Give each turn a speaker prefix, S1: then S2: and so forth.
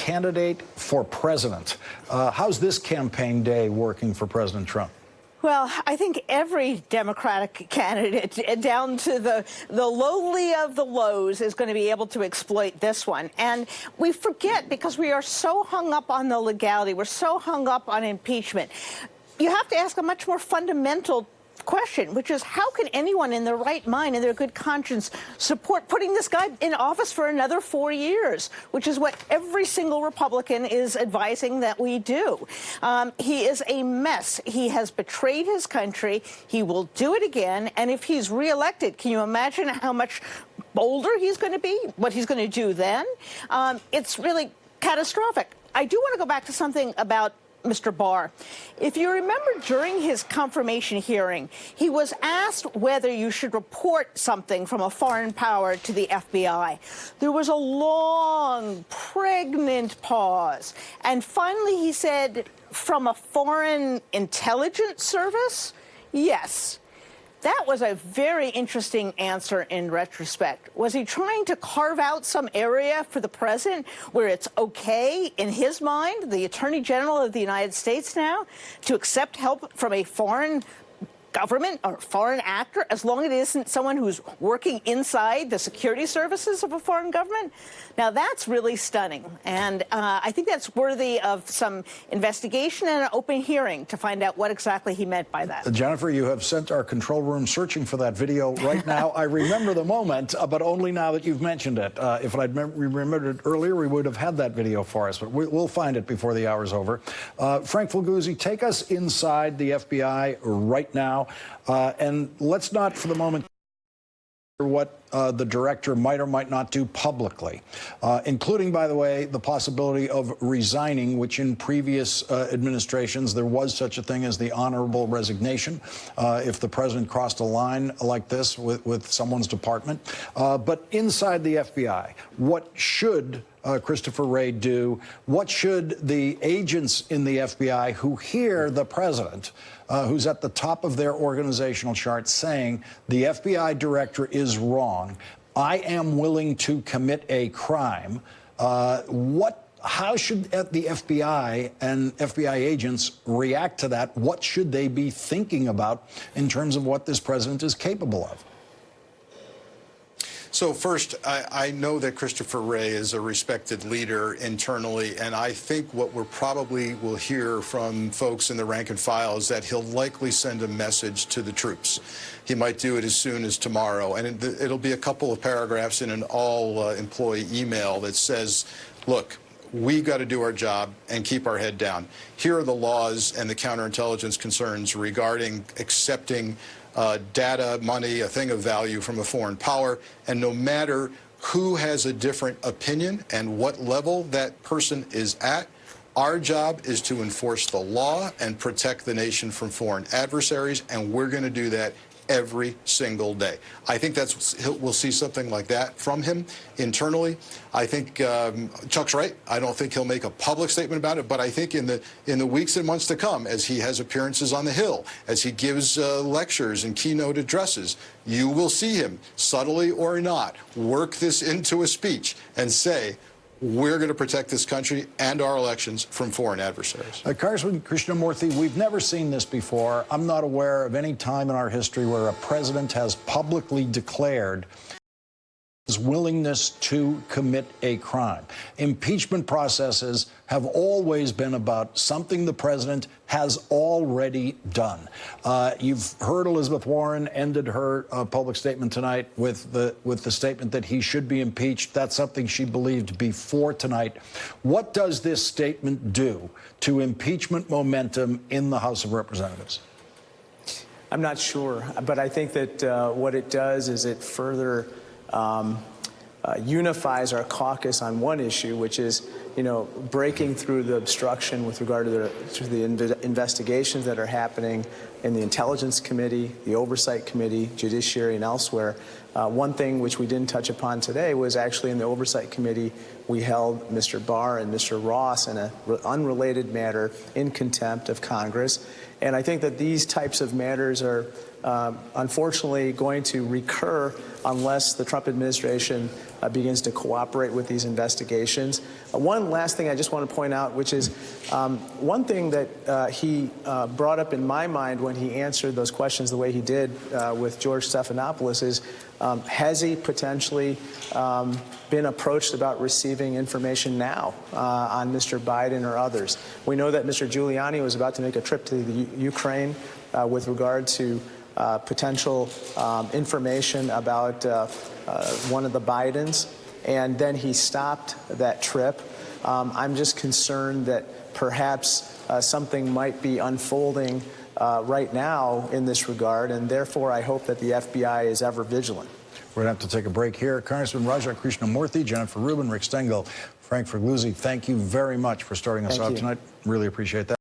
S1: candidate for president. How's this campaign day working for President Trump?
S2: Well, I think every Democratic candidate, down to the lowly of the lows, is going to be able to exploit this one. And we forget, because we are so hung up on the legality, we're so hung up on impeachment. You have to ask a much more fundamental question, which is, how can anyone in their right mind, in their good conscience, support putting this guy in office for another 4 years, which is what every single Republican is advising that we do. He is a mess. He has betrayed his country. He will do it again. And if he's reelected, can you imagine how much bolder he's going to be, what he's going to do then? It's really catastrophic. I do want to go back to something about Mr. Barr. If you remember, during his confirmation hearing, he was asked whether you should report something from a foreign power to the FBI. There was a long, pregnant pause. And finally he said, from a foreign intelligence service? Yes. That was a very interesting answer in retrospect. Was he trying to carve out some area for the president where it's okay, in his mind, the Attorney General of the United States now, to accept help from a foreign government or foreign actor, as long as it isn't someone who's working inside the security services of a foreign government? Now, that's really stunning. And I think that's worthy of some investigation and an open hearing to find out what exactly he meant by that.
S1: Jennifer, you have sent our control room searching for that video right now. I remember the moment, but only now that you've mentioned it. If I'd remembered it earlier, we would have had that video for us, but we'll find it before the hour's over. Frank Filguzzi, take us inside the FBI right now. And let's not for the moment what the director might or might not do publicly, including, by the way, the possibility of resigning, which in previous administrations there was such a thing as the honorable resignation if the president crossed a line like this with someone's department. But inside the FBI, what should Christopher Wray do? What should the agents in the FBI who hear the president, who's at the top of their organizational chart, saying the FBI director is wrong, I am willing to commit a crime, how should the FBI and FBI agents react to that? What should they be thinking about in terms of what this president is capable of?
S3: So first, I know that Christopher Wray is a respected leader internally, and I think what we're probably will hear from folks in the rank and file is that he'll likely send a message to the troops. He might do it as soon as tomorrow, and it'll be a couple of paragraphs in an all-employee email that says, look, we've got to do our job and keep our head down. Here are the laws and the counterintelligence concerns regarding accepting data, money, a thing of value from a foreign power, and no matter who has a different opinion and what level that person is at, our job is to enforce the law and protect the nation from foreign adversaries, and we're going to do that every single day. I think we'll see something like that from him internally. I think Chuck's right. I don't think he'll make a public statement about it, but I think in the weeks and months to come, as he has appearances on the Hill, as he gives lectures and keynote addresses, you will see him, subtly or not, work this into a speech and say, we're going to protect this country and our elections from foreign adversaries.
S1: Congressman Krishnamoorthi, we've never seen this before. I'm not aware of any time in our history where a president has publicly declared his willingness to commit a crime. Impeachment processes have always been about something the president has already done. You've heard Elizabeth Warren ended her public statement tonight with the statement that he should be impeached. That's something she believed before tonight. What does this statement do to impeachment momentum in the House of Representatives?
S4: I'm not sure, but I think that what it does is it further unifies our caucus on one issue, which is, breaking through the obstruction with regard to the investigations that are happening in the Intelligence Committee, the Oversight Committee, Judiciary, and elsewhere, One thing which we didn't touch upon today was actually in the Oversight Committee, we held Mr. Barr and Mr. Ross in an unrelated matter in contempt of Congress. And I think that these types of matters are unfortunately going to recur unless the Trump administration begins to cooperate with these investigations. One last thing I just want to point out, which is one thing that he brought up in my mind when he answered those questions the way he did with George Stephanopoulos is, has he potentially been approached about receiving information now on Mr. Biden or others? We know that Mr. Giuliani was about to make a trip to the Ukraine with regard to potential information about one of the Bidens, and then he stopped that trip. I'm just concerned that perhaps something might be unfolding right now in this regard, and therefore I hope that the FBI is ever vigilant.
S1: We're going to have to take a break here. Congressman Raja Krishnamoorthi, Jennifer Rubin, Rick Stengel, Frank Figliuzzi, thank you very much for starting us out tonight. Really appreciate that.